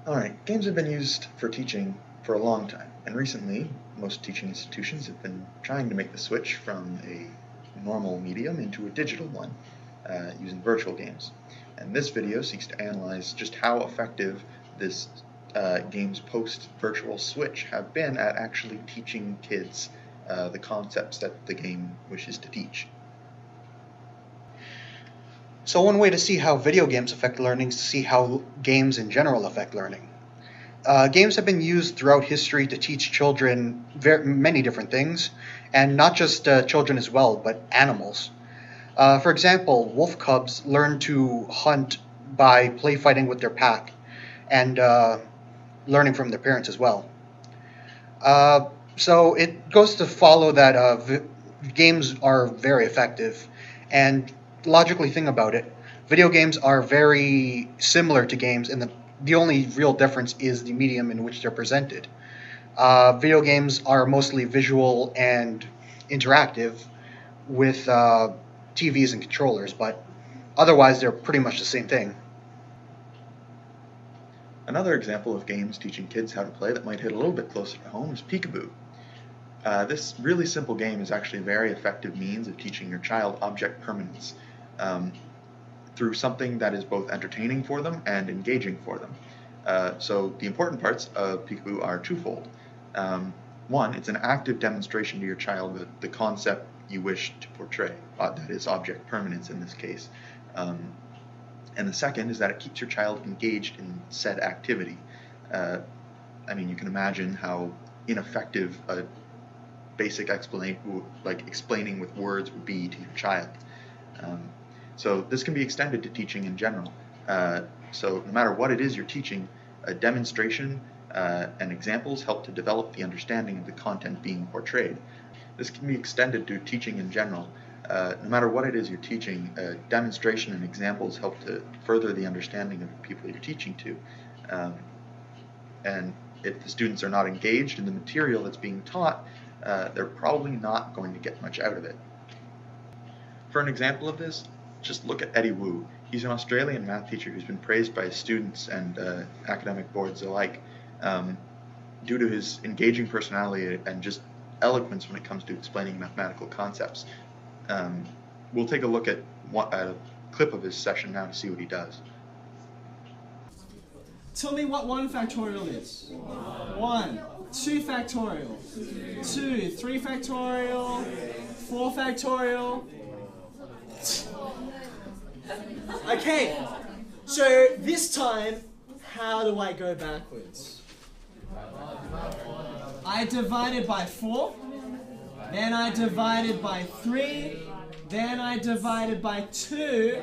Alright, games have been used for teaching for a long time, and recently most teaching institutions have been trying to make the switch from a normal medium into a digital one, using virtual games. And this video seeks to analyze just how effective this games post-virtual switch have been at actually teaching kids the concepts that the game wishes to teach. So one way to see how video games affect learning is to see how games in general affect learning. Games have been used throughout history to teach children many different things, and not just children as well, but animals. For example, wolf cubs learn to hunt by play fighting with their pack and learning from their parents as well. So it goes to follow that games are very effective, and logically think about it, video games are very similar to games, and the only real difference is the medium in which they're presented. Video games are mostly visual and interactive with TVs and controllers, but otherwise they're pretty much the same thing. Another example of games teaching kids how to play that might hit a little bit closer to home is peekaboo. This really simple game is actually a very effective means of teaching your child object permanence through something that is both entertaining for them and engaging for them. So the important parts of peekaboo are twofold. One, it's an active demonstration to your child of the concept you wish to portray, that is object permanence in this case. And the second is that it keeps your child engaged in said activity. I mean, you can imagine how ineffective a basic explaining with words would be to your child. So this can be extended to teaching in general. So no matter what it is you're teaching, a demonstration and examples help to develop the understanding of the content being portrayed. This can be extended to teaching in general. No matter what it is you're teaching, demonstration and examples help to further the understanding of the people you're teaching to. And if the students are not engaged in the material that's being taught, they're probably not going to get much out of it. For an example of this, just look at Eddie Wu. He's an Australian math teacher who's been praised by his students and academic boards alike due to his engaging personality and just eloquence when it comes to explaining mathematical concepts. We'll take a look at a clip of his session now to see what he does. Tell me what 1 factorial is. 1. 2 factorial. 2. 3 factorial. 4 factorial. Okay, so this time, how do I go backwards? I divided by 4, then I divided by 3, then I divided by 2.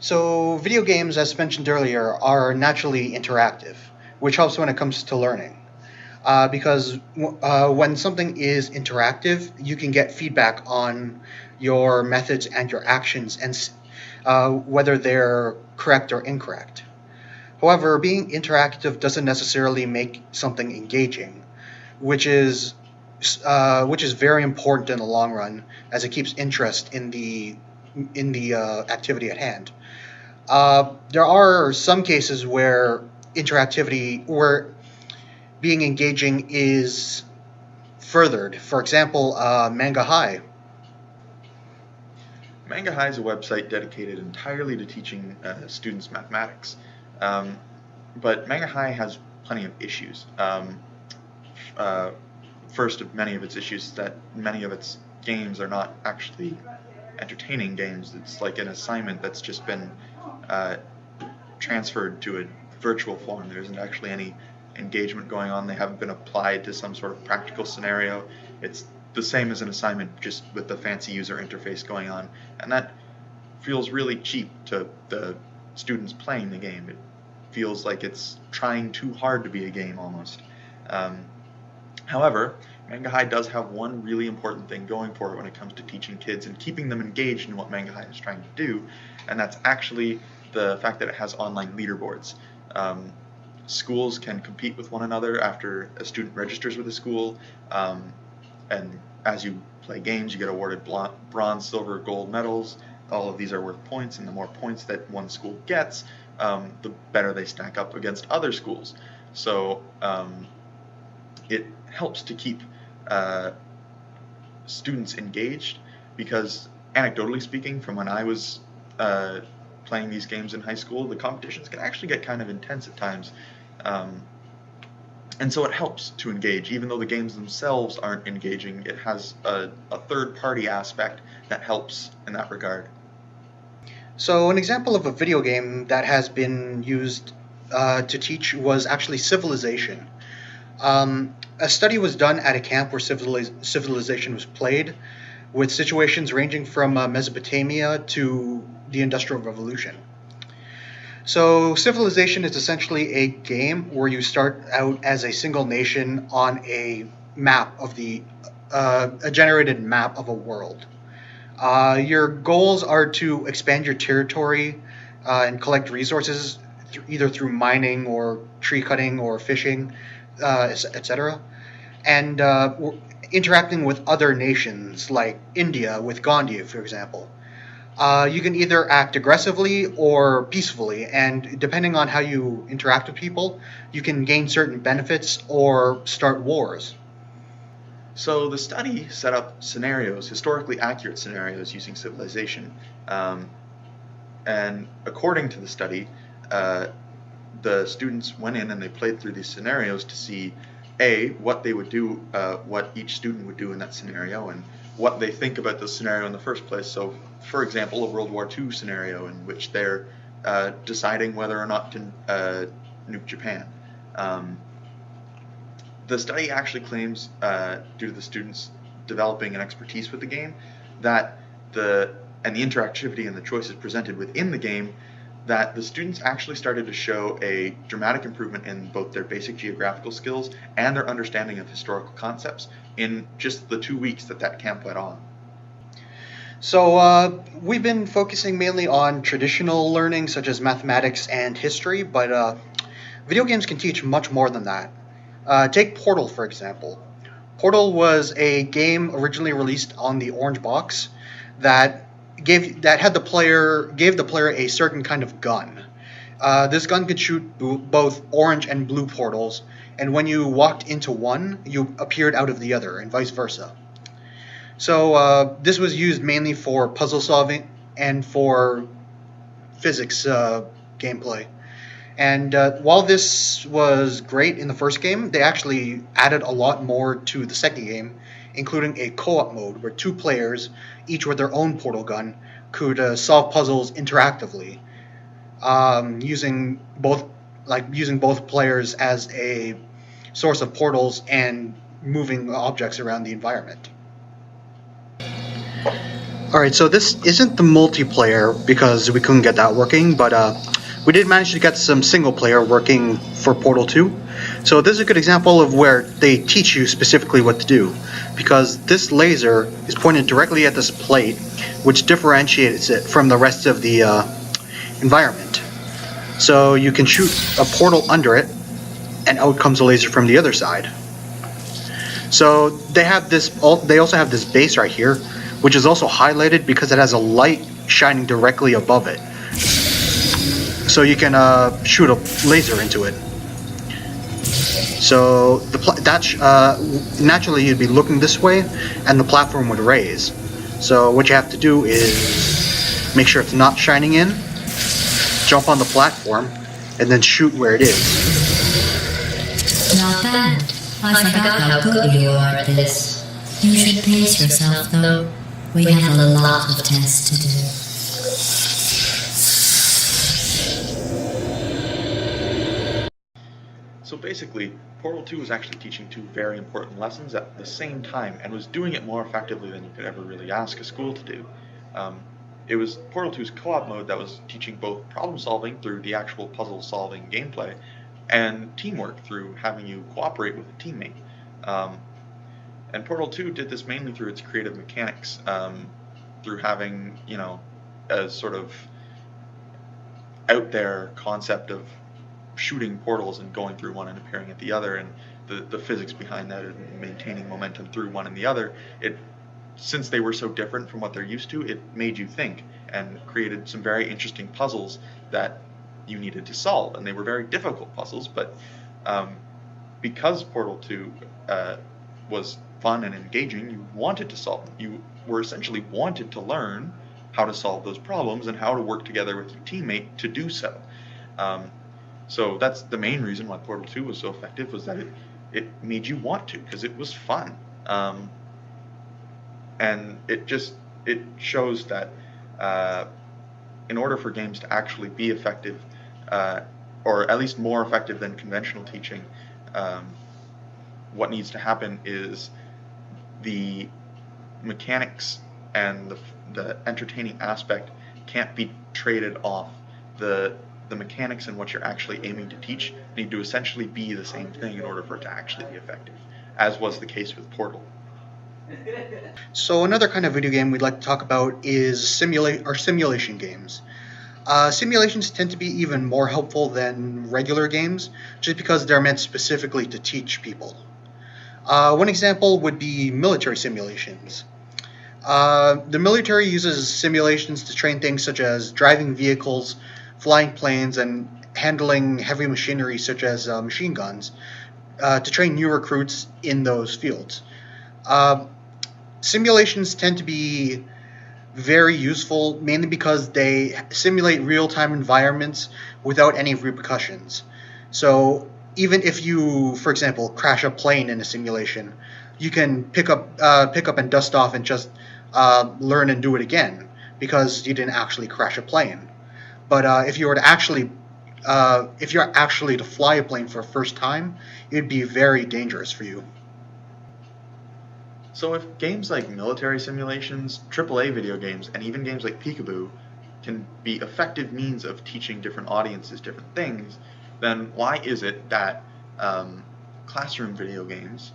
So video games, as mentioned earlier, are naturally interactive, which helps when it comes to learning. Because when something is interactive, you can get feedback on your methods and your actions and whether they're correct or incorrect. However, being interactive doesn't necessarily make something engaging, which is very important in the long run, as it keeps interest in the activity at hand. There are some cases where being engaging is furthered. For example, Manga High. Manga High is a website dedicated entirely to teaching students mathematics. But Manga High has plenty of issues. First of many of its issues is that many of its games are not actually entertaining games. It's like an assignment that's just been transferred to a virtual form. There isn't actually any engagement going on. They haven't been applied to some sort of practical scenario. It's the same as an assignment, just with the fancy user interface going on, and that feels really cheap to the students playing the game. It feels like it's trying too hard to be a game almost. However, Manga High does have one really important thing going for it when it comes to teaching kids and keeping them engaged in what Manga High is trying to do, and that's actually the fact that it has online leaderboards. schools can compete with one another after a student registers with a school, and as you play games, you get awarded bronze, silver, gold medals. All of these are worth points, and the more points that one school gets, the better they stack up against other schools. So it helps to keep students engaged, because anecdotally speaking, from when I was playing these games in high school, the competitions can actually get kind of intense at times. And so it helps to engage, even though the games themselves aren't engaging. It has a third-party aspect that helps in that regard. So an example of a video game that has been used to teach was actually Civilization. A study was done at a camp where Civilization was played, with situations ranging from Mesopotamia to the Industrial Revolution. So Civilization is essentially a game where you start out as a single nation on a map of a generated map of a world. Your goals are to expand your territory and collect resources, either through mining or tree cutting or fishing, etc. And interacting with other nations like India with Gandhi, for example. You can either act aggressively or peacefully, and depending on how you interact with people, you can gain certain benefits or start wars. So the study set up scenarios, historically accurate scenarios, using Civilization. And according to the study, the students went in and they played through these scenarios to see, A, what they would do, what each student would do in that scenario, and what they think about the scenario in the first place. So, for example, a World War II scenario in which they're deciding whether or not to nuke Japan. The study actually claims, due to the students developing an expertise with the game, that the interactivity and the choices presented within the game, that the students actually started to show a dramatic improvement in both their basic geographical skills and their understanding of historical concepts in just the 2 weeks that camp went on. So we've been focusing mainly on traditional learning such as mathematics and history, but video games can teach much more than that. Take Portal, for example. Portal was a game originally released on the orange box that gave the player a certain kind of gun. This gun could shoot both orange and blue portals, and when you walked into one, you appeared out of the other, and vice versa. So this was used mainly for puzzle solving and for physics gameplay. And while this was great in the first game, they actually added a lot more to the second game, including a co-op mode where two players, each with their own portal gun, could solve puzzles interactively, using both players as a source of portals and moving objects around the environment. Alright, so this isn't the multiplayer because we couldn't get that working, but we did manage to get some single player working for Portal 2. So this is a good example of where they teach you specifically what to do, because this laser is pointed directly at this plate, which differentiates it from the rest of the environment. So you can shoot a portal under it, and out comes a laser from the other side. So they also have this base right here, which is also highlighted because it has a light shining directly above it. So you can shoot a laser into it. So naturally you'd be looking this way, and the platform would raise. So what you have to do is make sure it's not shining in, jump on the platform, and then shoot where it is. Not bad. I forgot how good you are at this. You should pace yourself, though. We have a lot of tests to do. So basically, Portal 2 was actually teaching two very important lessons at the same time, and was doing it more effectively than you could ever really ask a school to do. It was Portal 2's co-op mode that was teaching both problem solving through the actual puzzle solving gameplay, and teamwork through having you cooperate with a teammate. And Portal 2 did this mainly through its creative mechanics, through having, a sort of out there concept of shooting portals and going through one and appearing at the other, and the physics behind that and maintaining momentum through one and the other, since they were so different from what they're used to, it made you think and created some very interesting puzzles that you needed to solve, and they were very difficult puzzles, but because Portal 2 was fun and engaging, you wanted to solve them. You were essentially wanted to learn how to solve those problems and how to work together with your teammate to do so. So that's the main reason why Portal 2 was so effective, was that it made you want to, because it was fun. And it shows that in order for games to actually be effective, or at least more effective than conventional teaching, what needs to happen is the mechanics and the entertaining aspect can't be traded off. The mechanics and what you're actually aiming to teach need to essentially be the same thing in order for it to actually be effective, as was the case with Portal. So another kind of video game we'd like to talk about is simulation games. Simulations tend to be even more helpful than regular games, just because they're meant specifically to teach people. One example would be military simulations. The military uses simulations to train things such as driving vehicles, flying planes, and handling heavy machinery such as machine guns, to train new recruits in those fields. Simulations tend to be very useful, mainly because they simulate real-time environments without any repercussions. So even if you, for example, crash a plane in a simulation, you can pick up and dust off and just learn and do it again, because you didn't actually crash a plane. But if you're actually to fly a plane for the first time, it'd be very dangerous for you. So if games like military simulations, AAA video games, and even games like Peekaboo can be effective means of teaching different audiences different things, then why is it that classroom video games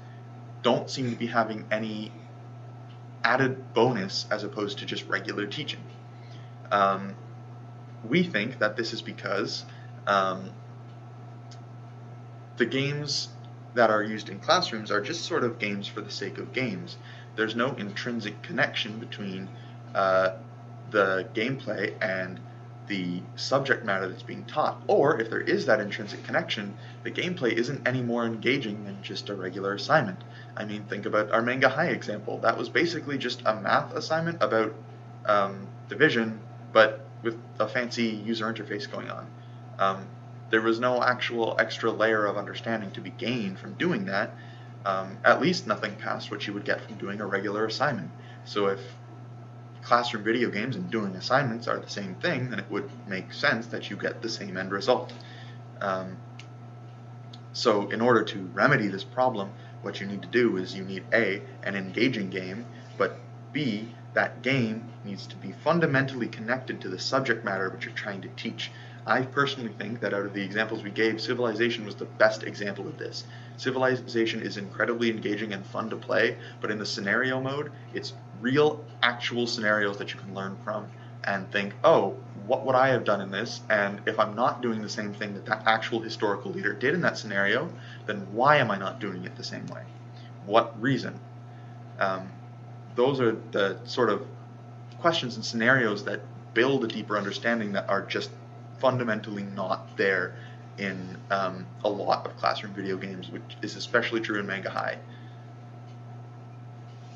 don't seem to be having any added bonus as opposed to just regular teaching? We think that this is because the games that are used in classrooms are just sort of games for the sake of games. There's no intrinsic connection between the gameplay and the subject matter that's being taught. Or if there is that intrinsic connection, the gameplay isn't any more engaging than just a regular assignment. I mean, think about our Manga High example. That was basically just a math assignment about division, but with a fancy user interface going on. There was no actual extra layer of understanding to be gained from doing that, at least nothing past what you would get from doing a regular assignment. So if classroom video games and doing assignments are the same thing, then it would make sense that you get the same end result. So in order to remedy this problem, what you need to do is you need A, an engaging game, but B, that game needs to be fundamentally connected to the subject matter which you're trying to teach. I personally think that out of the examples we gave, Civilization was the best example of this. Civilization is incredibly engaging and fun to play, but in the scenario mode, it's real, actual scenarios that you can learn from and think, oh, what would I have done in this? And if I'm not doing the same thing that that actual historical leader did in that scenario, then why am I not doing it the same way? What reason? Those are the sort of questions and scenarios that build a deeper understanding that are just fundamentally not there in a lot of classroom video games, which is especially true in Manga High.